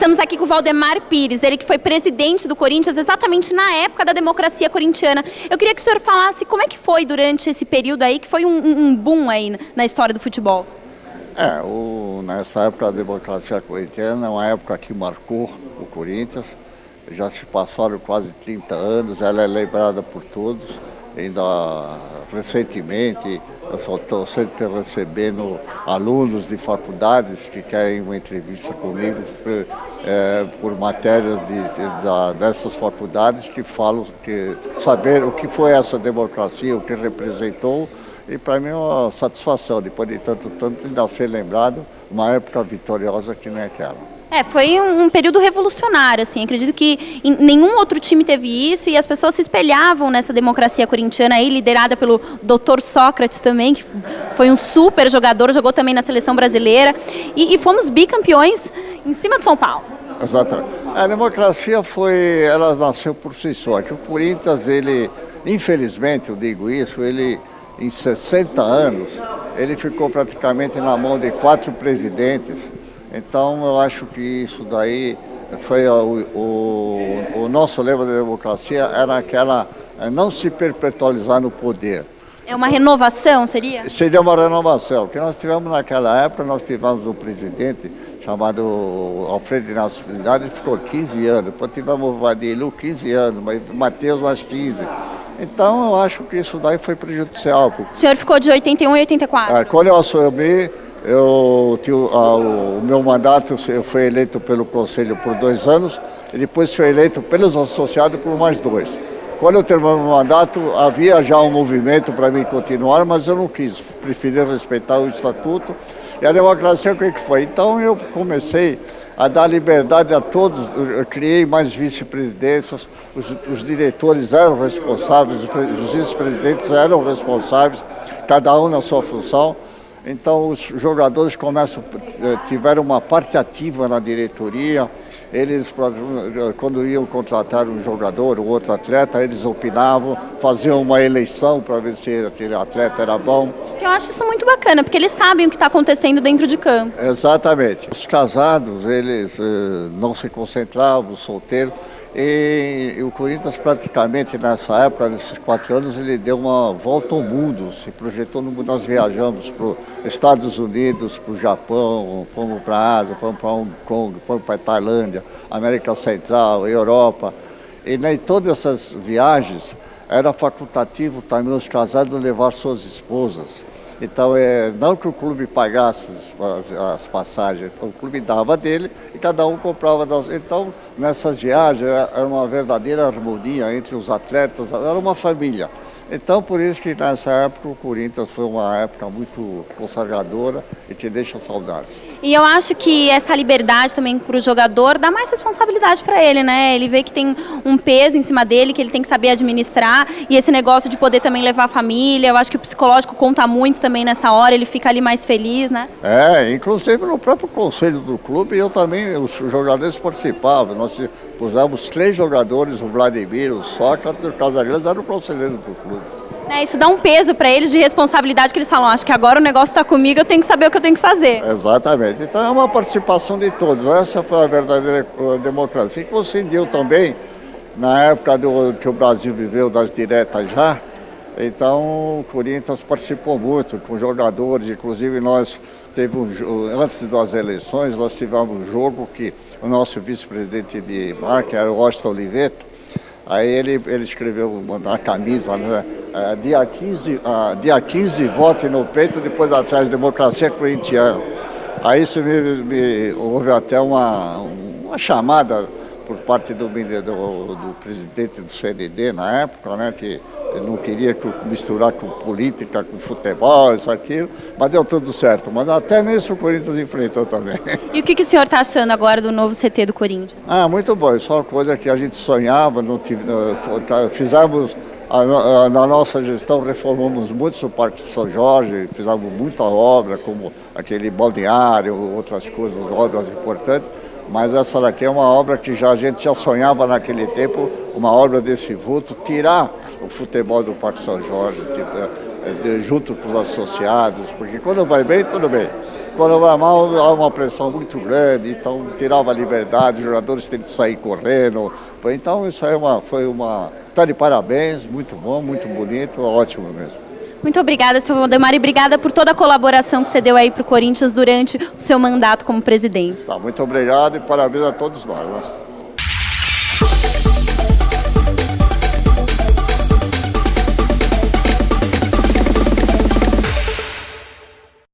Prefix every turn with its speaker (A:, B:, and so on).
A: Estamos aqui com o Valdemar Pires, ele que foi presidente do Corinthians exatamente na época da democracia corintiana. Eu queria que o senhor falasse como é que foi durante esse período aí, que foi um boom aí na história do futebol.
B: Nessa época da democracia corintiana, é uma época que marcou o Corinthians. Já se passaram quase 30 anos, ela é lembrada por todos. Ainda recentemente, eu estou sempre recebendo alunos de faculdades que querem uma entrevista comigo por matérias dessas faculdades que falam, saber o que foi essa democracia, o que representou. E para mim é uma satisfação, depois de tanto ainda ser lembrado, uma época vitoriosa que não é aquela.
A: Foi um período revolucionário, assim, acredito que nenhum outro time teve isso e as pessoas se espelhavam nessa democracia corintiana aí, liderada pelo Dr. Sócrates também, que foi um super jogador, jogou também na seleção brasileira e fomos bicampeões em cima do São Paulo.
B: Exatamente. A democracia ela nasceu por si só, que o Corinthians, infelizmente eu digo isso, em 60 anos, ele ficou praticamente na mão de 4 presidentes. Então, eu acho que isso daí foi o nosso lema da democracia, era aquela, não se perpetualizar no poder.
A: É uma renovação, seria?
B: Seria uma renovação, porque nós tivemos naquela época, nós tivemos um presidente chamado Alfredo Inácio Trindade, ele ficou 15 anos, depois tivemos o Vadilu 15 anos, mas Matheus mais 15. Então, eu acho que isso daí foi prejudicial.
A: O senhor ficou de 81 e 84?
B: Quando eu assumi, o meu mandato foi eleito pelo Conselho por 2 anos e depois foi eleito pelos associados por mais 2. Quando eu terminei o mandato, havia já um movimento para mim continuar, mas eu não quis, preferi respeitar o estatuto e a democracia, o que foi? Então eu comecei a dar liberdade a todos, eu criei mais vice-presidências, os diretores eram responsáveis, os vice-presidentes eram responsáveis, cada um na sua função. Então os jogadores tiveram uma parte ativa na diretoria, eles quando iam contratar um jogador ou outro atleta, eles opinavam, faziam uma eleição para ver se aquele atleta era bom.
A: Eu acho isso muito bacana, porque eles sabem o que está acontecendo dentro de campo.
B: Exatamente. Os casados, eles não se concentravam, os solteiros. E o Corinthians praticamente nessa época, nesses 4 anos, ele deu uma volta ao mundo, se projetou no mundo. Nós viajamos para os Estados Unidos, para o Japão, fomos para a Ásia, fomos para Hong Kong, fomos para a Tailândia, América Central, Europa. E em todas essas viagens era facultativo também os casados levar suas esposas. Então, não que o clube pagasse as passagens, o clube dava dele e cada um comprava das. Então, nessas viagens, era uma verdadeira harmonia entre os atletas, era uma família. Então, por isso que nessa época o Corinthians foi uma época muito consagradora e que deixa saudades.
A: E eu acho que essa liberdade também para o jogador dá mais responsabilidade para ele, né? Ele vê que tem um peso em cima dele, que ele tem que saber administrar e esse negócio de poder também levar a família. Eu acho que o psicológico conta muito também nessa hora, ele fica ali mais feliz, né?
B: Inclusive no próprio conselho do clube, os jogadores participavam. Nós pusemos 3 jogadores, o Vladimir, o Sócrates e o Casagrande, eram conselheiros do clube.
A: Isso dá um peso para eles de responsabilidade, que eles falam, acho que agora o negócio está comigo, eu tenho que saber o que eu tenho que fazer.
B: Exatamente. Então é uma participação de todos. Essa foi a verdadeira democracia. Que coincidiu também na época que o Brasil viveu das diretas já. Então o Corinthians participou muito com jogadores, inclusive nós antes das eleições, nós tivemos um jogo que o nosso vice-presidente de marca era o Washington Oliveto. Aí ele escreveu na camisa, né? Dia 15, vote no peito, depois atrás, democracia corintiana. Aí isso houve até uma chamada por parte do presidente do CND na época, né? Que ele não queria misturar com política, com futebol, isso, aquilo, mas deu tudo certo. Mas até nisso o Corinthians enfrentou também.
A: E o que o senhor está achando agora do novo CT do Corinthians?
B: Muito bom. Isso é uma coisa que a gente sonhava, fizemos, na nossa gestão, reformamos muito o Parque São Jorge, fizemos muita obra, como aquele balneário, outras coisas, obras importantes. Mas essa daqui é uma obra que a gente já sonhava naquele tempo, uma obra desse vulto, tirar o futebol do Parque São Jorge, junto com os associados, porque quando vai bem, tudo bem. Quando vai mal, há uma pressão muito grande, então tirava a liberdade, os jogadores têm que sair correndo. Então isso aí foi uma... Está de parabéns, muito bom, muito bonito, ótimo mesmo.
A: Muito obrigada, seu Valdemar, e obrigada por toda a colaboração que você deu aí para o Corinthians durante o seu mandato como presidente.
B: Tá, muito obrigado e parabéns a todos nós. Né?